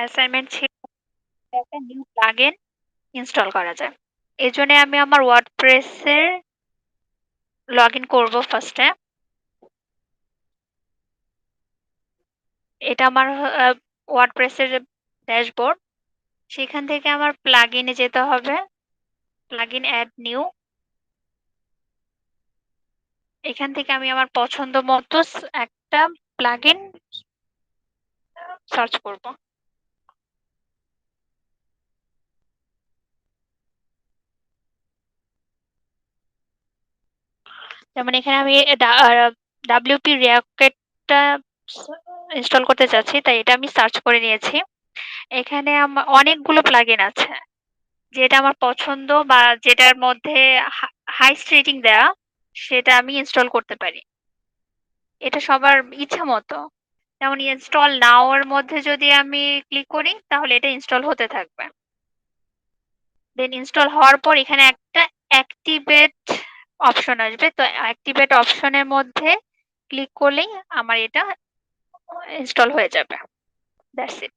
Assignment ছিল একটা new plugin install করা যায়। এজন্য আমি আমার WordPress এর লগইন করব ফার্স্টে। এটা আমার WordPress এর ড্যাশবোর্ড। সেখান থেকে আমার প্লাগইনে যেতে হবে। Plugin add new. এখান থেকে আমি আমার পছন্দ মতো একটা প্লাগইন সার্চ করব। যেমন এখানে আমি WP রিয়াক্টটা ইনস্টল করতে চাচ্ছি, তাই এটা আমি সার্চ করে নিয়েছি। এখানে আমার অনেকগুলো প্লাগইন আছে। যেটা আমার পছন্দ বা যেটার মধ্যে হাইস্ট রেটিং দেয়া, সেটা আমি ইনস্টল করতে পারি। এটা সবার ইচ্ছা মতো। যেমন ইনস্টল নাও এর মধ্যে যদি আমি ক্লিক করি তাহলে এটা ইনস্টল হতে থাকবে। দেন ইনস্টল হওয়ার পর এখানে একটা অ্যাক্টিভেট অপশন আসবে। তো অ্যাক্টিভেট অপশনের মধ্যে ক্লিক করলেই আমার এটা ইনস্টল হয়ে যাবে। That's it.